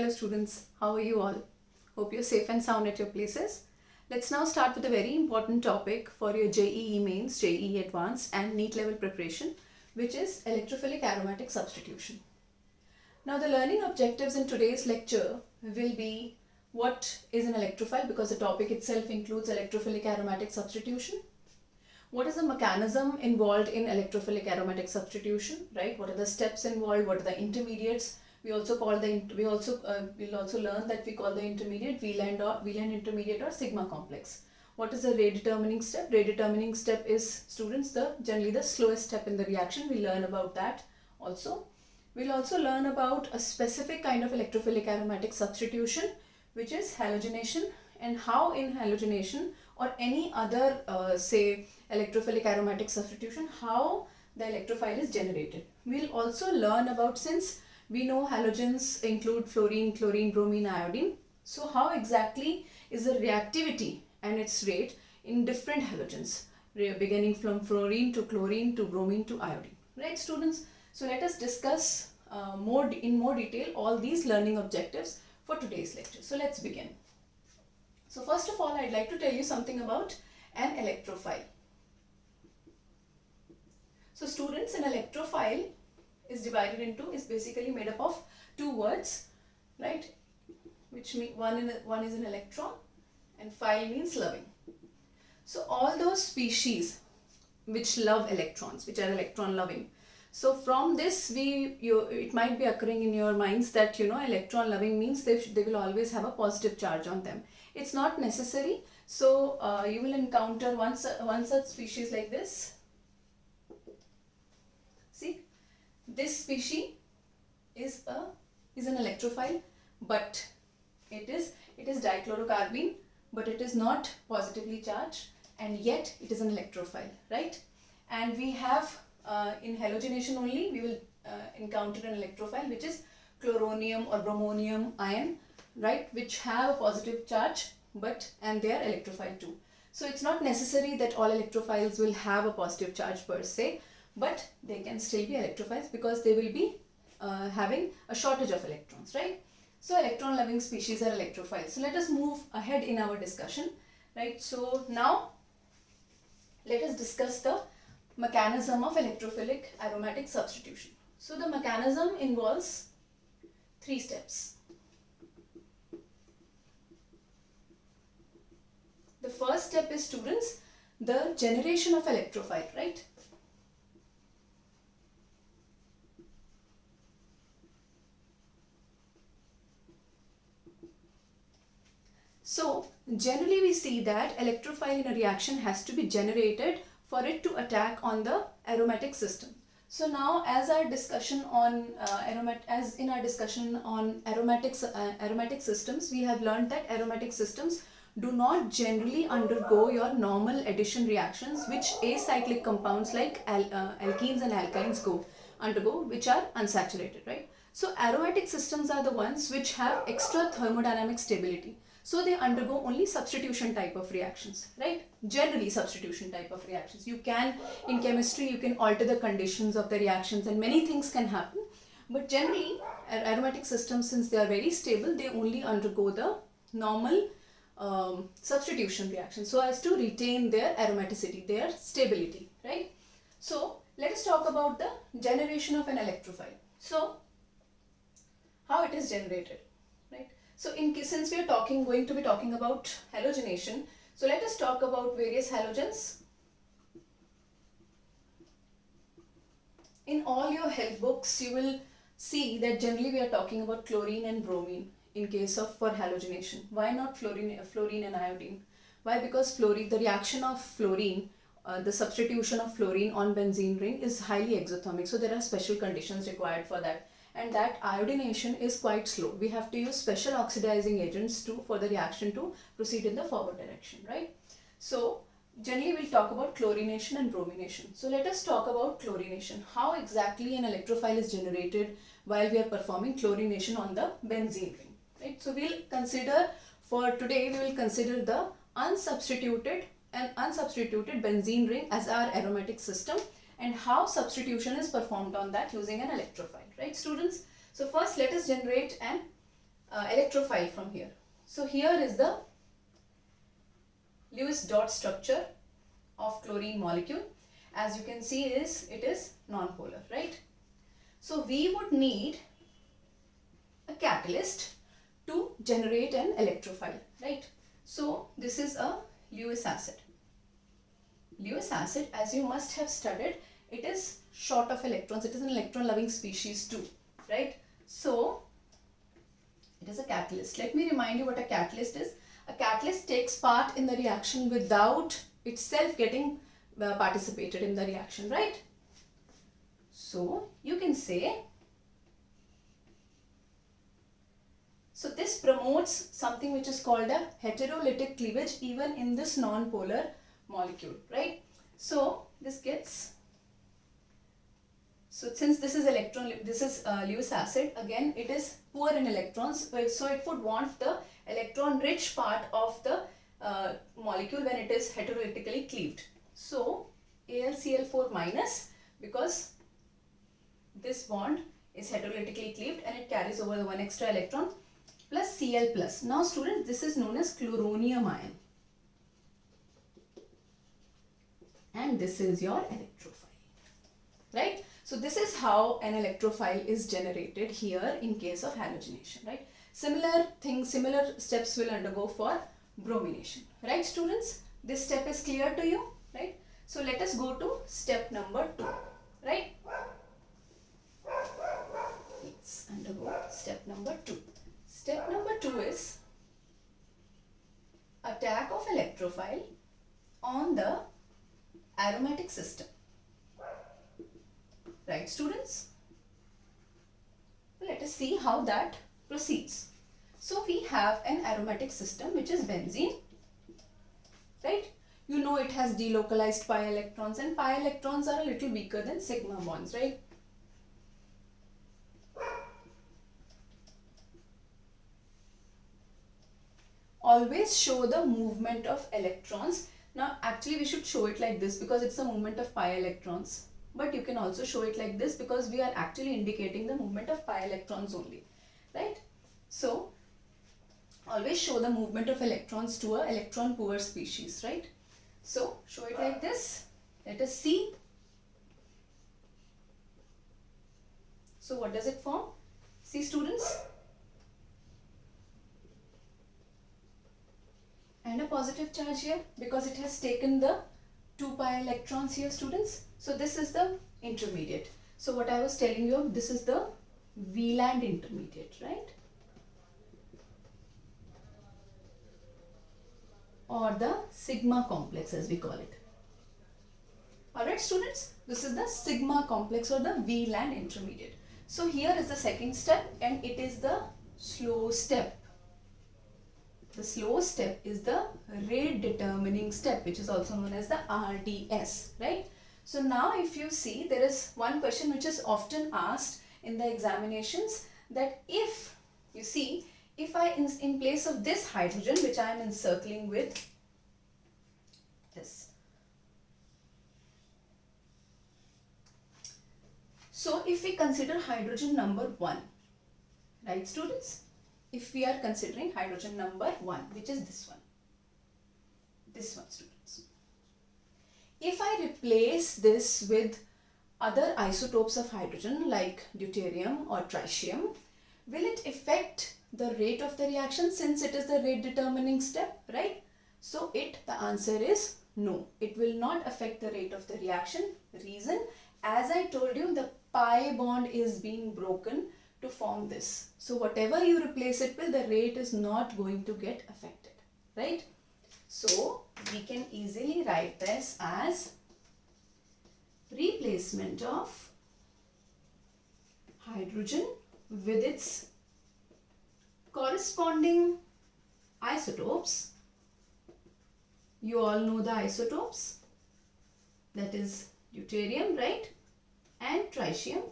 Hello students, how are you all? Hope you're safe and sound at your places. Let's now start with a very important topic for your JEE Mains, JEE Advanced and NEET level preparation, which is electrophilic aromatic substitution. Now the learning objectives in today's lecture will be what is an electrophile, because the topic itself includes electrophilic aromatic substitution. What is the mechanism involved in electrophilic aromatic substitution, right? What are the steps involved? What are the intermediates? We'll also learn that we call the intermediate Wieland intermediate or sigma complex. What is the rate determining step? Rate determining step is, students, generally the slowest step in the reaction. We'll learn about that also. We'll also learn about a specific kind of electrophilic aromatic substitution, which is halogenation, and how in halogenation or any other say electrophilic aromatic substitution, how the electrophile is generated. We'll also learn about, since we know halogens include fluorine, chlorine, bromine, iodine, so how exactly is the reactivity and its rate in different halogens, beginning from fluorine to chlorine to bromine to iodine, right students? So let us discuss in more detail all these learning objectives for today's lecture. So let's begin. So first of all, I'd like to tell you something about an electrophile. So students, an electrophile is basically made up of two words, right? Which mean one is an electron and phile means loving. So all those species which love electrons, which are electron loving. So from this it might be occurring in your minds that electron loving means they will always have a positive charge on them. It's not necessary. So you will encounter one such species like this. See, this species is an electrophile, but it is dichlorocarbene, but it is not positively charged, and yet it is an electrophile, right? And we have in halogenation only we will encounter an electrophile which is chloronium or bromonium ion, right, which have a positive charge, and they are electrophile too. So it's not necessary that all electrophiles will have a positive charge per se, but they can still be electrophiles because they will be having a shortage of electrons, right? So electron loving species are electrophiles. So let us move ahead in our discussion, right? So now let us discuss the mechanism of electrophilic aromatic substitution. So the mechanism involves three steps. The first step is, students, the generation of electrophile, right? So generally we see that electrophile in a reaction has to be generated for it to attack on the aromatic system. So now, as in our discussion on aromatic systems, we have learned that aromatic systems do not generally undergo your normal addition reactions which acyclic compounds like alkenes and alkynes undergo, which are unsaturated, right? So aromatic systems are the ones which have extra thermodynamic stability. So they undergo only substitution type of reactions, right? Generally substitution type of reactions. You can, in chemistry, you can alter the conditions of the reactions and many things can happen. But generally, aromatic systems, since they are very stable, they only undergo the normal substitution reaction so as to retain their aromaticity, their stability, right? So let us talk about the generation of an electrophile. So how it is generated, right? So since we are going to be talking about halogenation, so let us talk about various halogens. In all your health books, you will see that generally we are talking about chlorine and bromine in case of for halogenation. Why not fluorine and iodine? Why? Because the reaction of fluorine, the substitution of fluorine on benzene ring is highly exothermic. So there are special conditions required for that. And that iodination is quite slow. We have to use special oxidizing agents for the reaction to proceed in the forward direction, right? So generally we'll talk about chlorination and bromination. So let us talk about chlorination. How exactly an electrophile is generated while we are performing chlorination on the benzene ring, right? So for today we will consider the unsubstituted benzene ring as our aromatic system, and how substitution is performed on that using an electrophile, right students? So first let us generate an electrophile from here. So here is the Lewis dot structure of chlorine molecule. As you can see, it is non-polar, right? So we would need a catalyst to generate an electrophile, right? So this is a Lewis acid. Lewis acid, as you must have studied, it is short of electrons. It is an electron loving species too, right? So it is a catalyst. Let me remind you what a catalyst is. A catalyst takes part in the reaction without itself getting participated in the reaction, right? So you can say, so this promotes something which is called a heterolytic cleavage even in this non-polar molecule, right? So this gets, so since this is Lewis acid, again it is poor in electrons, so it would want the electron rich part of the molecule when it is heterolytically cleaved. So AlCl4 minus, because this bond is heterolytically cleaved and it carries over the one extra electron, plus Cl plus. Now students, this is known as chloronium ion. And this is your electrophile, right? So this is how an electrophile is generated here in case of halogenation, right? Similar steps will undergo for bromination, right students? This step is clear to you, right? So let us go to step number 2, right? Let's undergo step number 2. Step number 2 is attack of electrophile on the aromatic system. Right students? Let us see how that proceeds. So we have an aromatic system which is benzene, right? You know it has delocalized pi electrons, and pi electrons are a little weaker than sigma bonds, right? Always show the movement of electrons. Now actually we should show it like this because it's the movement of pi electrons. But you can also show it like this because we are actually indicating the movement of pi electrons only, right? So always show the movement of electrons to an electron poor species, right? So show it like this. Let us see. So what does it form? See students? And a positive charge here because it has taken the 2 pi electrons here students. So this is the intermediate. So what I was telling you, this is the Wieland intermediate, right? Or the sigma complex as we call it. Alright students, this is the sigma complex or the Wieland intermediate. So here is the second step and it is the slow step. The slow step is the rate determining step, which is also known as the RDS, right? So now if you see, there is one question which is often asked in the examinations, that if you see, if I in place of this hydrogen which I am encircling with this, so if we consider hydrogen number 1, right students? If we are considering hydrogen number 1, which is this one students. If I replace this with other isotopes of hydrogen like deuterium or tritium, will it affect the rate of the reaction since it is the rate determining step, right? So the answer is no, it will not affect the rate of the reaction. Reason, as I told you, the pi bond is being broken to form this. So whatever you replace it with, the rate is not going to get affected, right? So we can easily write this as replacement of hydrogen with its corresponding isotopes. You all know the isotopes, that is deuterium, right, and tritium.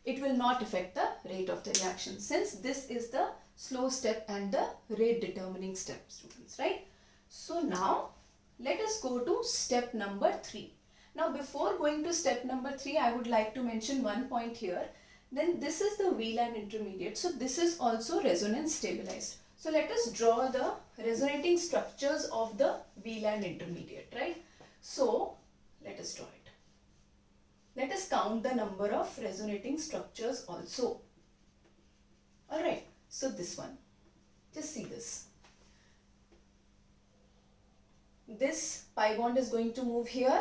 It will not affect the rate of the reaction since this is the slow step and the rate determining step, students, right? So now let us go to step number 3. Now before going to step number 3, I would like to mention one point here, Then this is the VLAN intermediate. So this is also resonance stabilized. So let us draw the resonating structures of the VLAN intermediate, right? So let us draw it. Let us count the number of resonating structures also. Alright, so this one. Just see this. This pi bond is going to move here.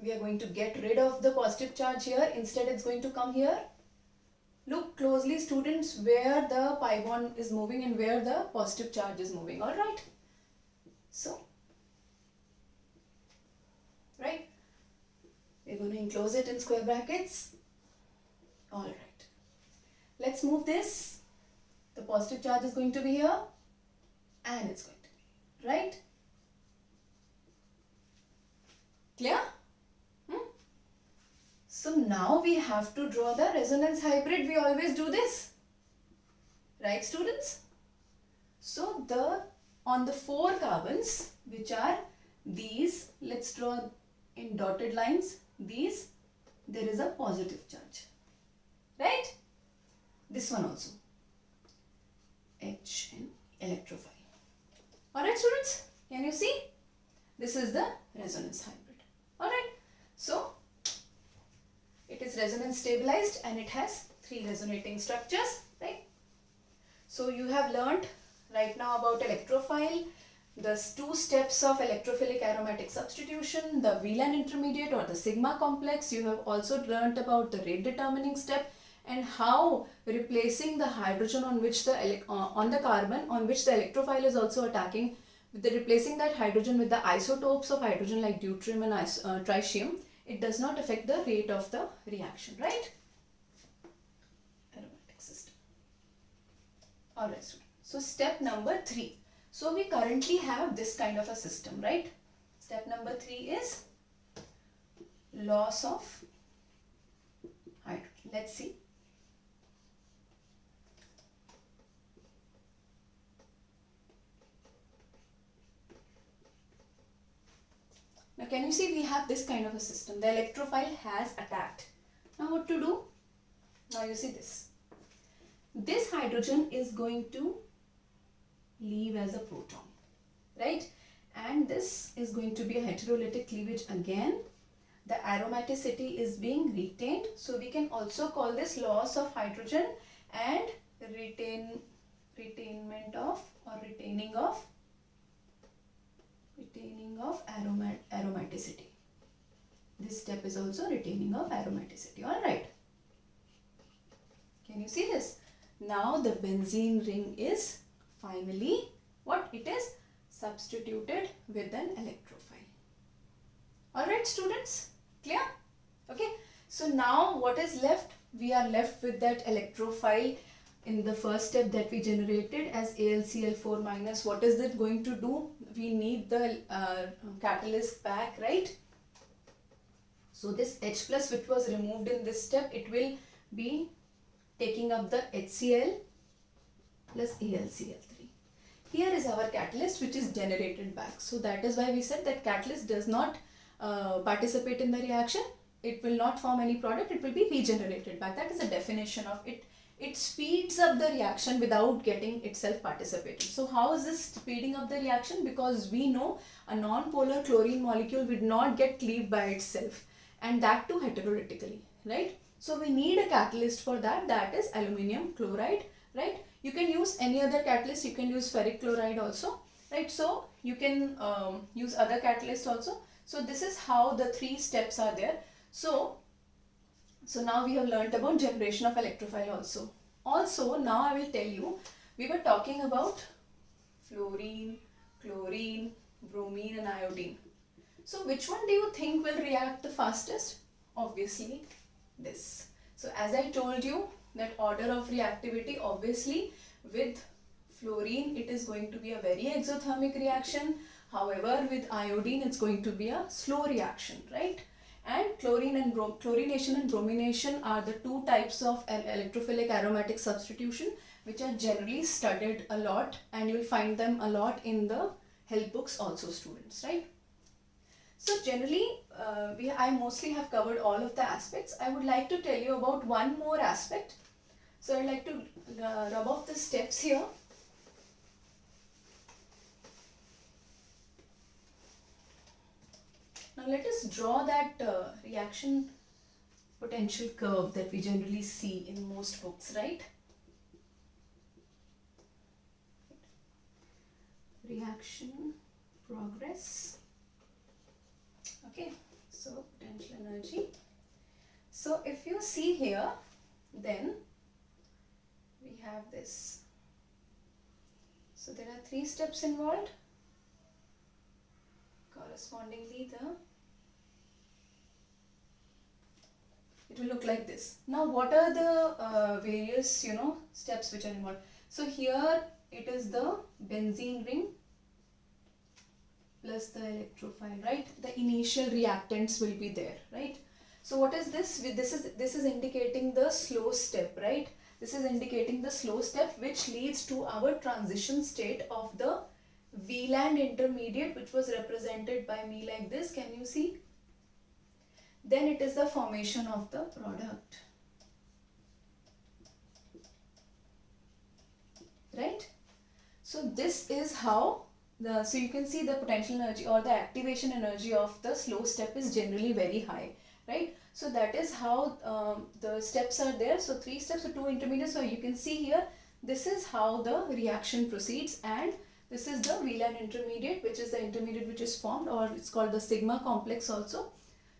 We are going to get rid of the positive charge here. Instead, it's going to come here. Look closely, students, where the pi bond is moving and where the positive charge is moving. All right. So, right. We're going to enclose it in square brackets. All right. Let's move this. The positive charge is going to be here. And it's going to be, right? Clear? So now we have to draw the resonance hybrid. We always do this. Right, students? So on the 4 carbons, which are these, let's draw in dotted lines. These, there is a positive charge. Right? This one also. H and electrophile. Alright, students? Can you see? This is the resonance hybrid. Alright. So, it is resonance stabilized and it has 3 resonating structures, right? So you have learnt right now about electrophile, the 2 steps of electrophilic aromatic substitution, the VLAN intermediate or the sigma complex. You have also learnt about the rate determining step and how replacing the hydrogen on which the on the carbon on which the electrophile is also attacking, with the replacing that hydrogen with the isotopes of hydrogen like deuterium and tritium. It does not affect the rate of the reaction, right? Aromatic system. Alright, so step number 3. So we currently have this kind of a system, right? Step number 3 is loss of hydrogen. Let's see. Now can you see we have this kind of a system. The electrophile has attacked. Now what to do? Now you see this. This hydrogen is going to leave as a proton, right? And this is going to be a heterolytic cleavage again. The aromaticity is being retained. So we can also call this loss of hydrogen and retaining of aromaticity. This step is also retaining of aromaticity. Alright. Can you see this? Now the benzene ring is finally what it is? Substituted with an electrophile. Alright, students? Clear? Okay. So now what is left? We are left with that electrophile in the first step that we generated as AlCl4 minus. What is it going to do? We need the catalyst back, right? So this H plus which was removed in this step, it will be taking up the HCl plus AlCl3. Here is our catalyst which is generated back. So that is why we said that catalyst does not participate in the reaction. It will not form any product. It will be regenerated back. That is the definition of it. It speeds up the reaction without getting itself participating. So how is this speeding up the reaction? Because we know a non-polar chlorine molecule would not get cleaved by itself, and that too heterolytically, right? So we need a catalyst for that, that is aluminium chloride, right? You can use any other catalyst, you can use ferric chloride also, right? So you can use other catalysts also. So this is how the 3 steps are there. So now we have learnt about generation of electrophile also. Also, now I will tell you, we were talking about fluorine, chlorine, bromine and iodine. So which one do you think will react the fastest? Obviously this. So as I told you, that order of reactivity, obviously with fluorine it is going to be a very exothermic reaction. However, with iodine it's going to be a slow reaction, right? And chlorination and bromination are the 2 types of electrophilic aromatic substitution which are generally studied a lot, and you will find them a lot in the help books also, students, right? So generally, I mostly have covered all of the aspects. I would like to tell you about one more aspect. So I'd like to rub off the steps here. Now let us draw that reaction potential curve that we generally see in most books, right? Reaction progress. Okay, so potential energy. So if you see here, then we have this. So there are 3 steps involved. Correspondingly, it will look like this. Now what are the various steps which are involved? So here it is the benzene ring plus the electrophile, right? The initial reactants will be there, right? So what is this? This is indicating the slow step, right? This is indicating the slow step which leads to our transition state of the Wieland intermediate, which was represented by me like this. Can you see? Then it is the formation of the product, right? So this is how so you can see the potential energy or the activation energy of the slow step is generally very high, right? So that is how the steps are there. So 3 steps or 2 intermediates. So you can see here, this is how the reaction proceeds, and this is the Wieland intermediate, which is the intermediate which is formed, or it's called the sigma complex also.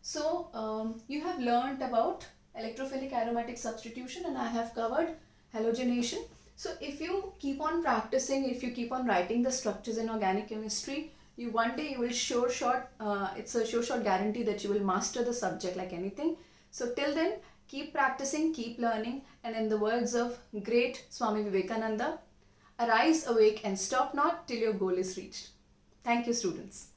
So you have learnt about electrophilic aromatic substitution, and I have covered halogenation. So if you keep on practicing, if you keep on writing the structures in organic chemistry, one day you will it's a sure shot guarantee that you will master the subject like anything. So till then, keep practicing, keep learning, and in the words of great Swami Vivekananda, arise, awake and stop not till your goal is reached. Thank you, students.